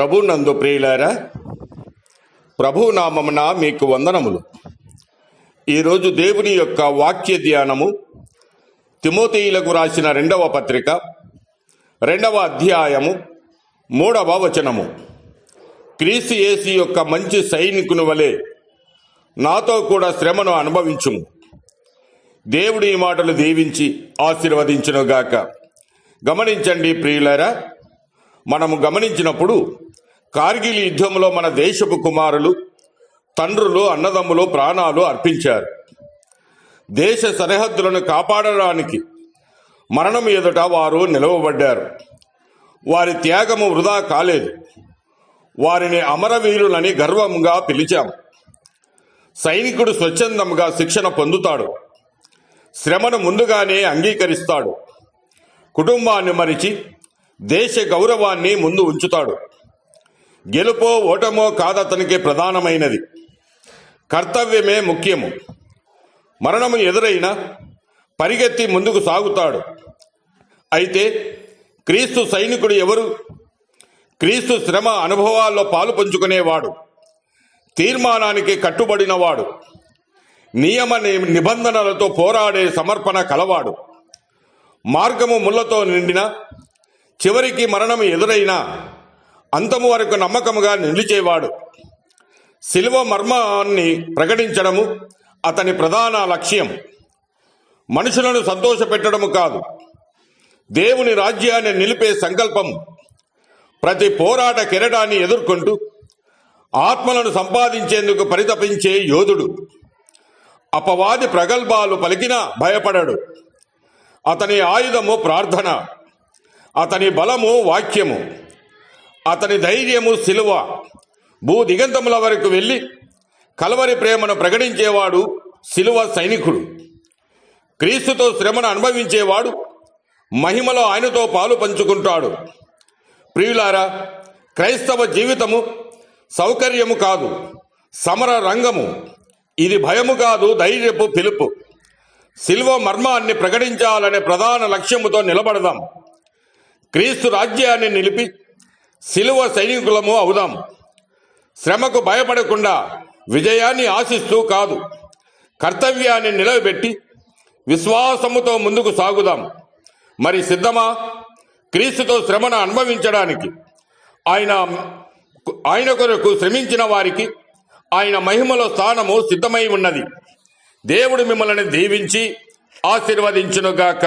ప్రభు నందు ప్రియులారా, ప్రభు నామమున మీకు వందనములు. ఈరోజు దేవుని యొక్క వాక్య ధ్యానము తిమోతేయులకు రాసిన 2వ పత్రిక 2వ అధ్యాయము 3వ వచనము. క్రీస్తు యేసు యొక్క మంచి సైనికుని వలె నాతో కూడా శ్రమను అనుభవించుము. దేవుడు ఈ మాటలు దీవించి ఆశీర్వదించునుగాక. గమనించండి ప్రియులారా, మనము గమనించినప్పుడు కార్గిల్ యుద్ధంలో మన దేశపు కుమారులు, తండ్రులు, అన్నదమ్ములు ప్రాణాలు అర్పించారు. దేశ సరిహద్దులను కాపాడడానికి మరణం ఎదుట వారు నిలవబడ్డారు. వారి త్యాగము వృధా కాలేదు. వారిని అమరవీరులని గర్వంగా పిలిచాం. సైనికుడు స్వచ్ఛందంగా శిక్షణ పొందుతాడు. శ్రమను ముందుగానే అంగీకరిస్తాడు. కుటుంబాన్ని మరిచి దేశ గౌరవాన్ని ముందు ఉంచుతాడు. గెలుపో ఓటమో కాదతనికి ప్రధానమైనది. కర్తవ్యమే ముఖ్యము. మరణము ఎదురైనా పరిగెత్తి ముందుకు సాగుతాడు. అయితే క్రీస్తు సైనికుడు ఎవరు? క్రీస్తు శ్రమ అనుభవాల్లో పాలు పంచుకునేవాడు, తీర్మానానికి కట్టుబడినవాడు, నియమ నిబంధనలతో పోరాడే సమర్పణ కలవాడు. మార్గము ముళ్లతో నిండిన, చివరికి మరణం ఎదురైనా అంతము వరకు నమ్మకముగా నిలిచేవాడు. శిలువ మర్మాన్ని ప్రకటించడము అతని ప్రధాన లక్ష్యం. మనుషులను సంతోషపెట్టడము కాదు, దేవుని రాజ్యాన్ని నిలిపే సంకల్పము. ప్రతి పోరాట కెరటాన్ని ఎదుర్కొంటూ ఆత్మలను సంపాదించేందుకు పరితపించే యోధుడు. అపవాది ప్రగల్భాలు పలికినా భయపడడు. అతని ఆయుధము ప్రార్థన, అతని బలము వాక్యము, అతని ధైర్యము శిలువ. భూదిగంతముల వరకు వెళ్ళి కల్వరి ప్రేమను ప్రకటించేవాడు శిలువ సైనికుడు. క్రీస్తుతో శ్రమను అనుభవించేవాడు మహిమలో ఆయనతో పాలు పంచుకుంటాడు. ప్రియులారా, క్రైస్తవ జీవితము సౌకర్యము కాదు, సమర రంగము. ఇది భయము కాదు, ధైర్యపు పిలుపు. శిలువ మర్మాన్ని ప్రకటించాలనే ప్రధాన లక్ష్యముతో నిలబడదాం. క్రీస్తు రాజ్యాన్ని నిలిపి శిలువ సైనికులము అవుదాం. శ్రమకు భయపడకుండా విజయాన్ని ఆశిస్తూ కాదు, కర్తవ్యాన్ని నిలవబెట్టి విశ్వాసముతో ముందుకు సాగుదాం. మరి సిద్ధమా? క్రీస్తుతో శ్రమను అనుభవించడానికి. ఆయన కొరకు శ్రమించిన వారికి ఆయన మహిమలో స్థానము సిద్ధమై ఉన్నది. దేవుడు మిమ్మల్ని దీవించి ఆశీర్వదించునుగాక.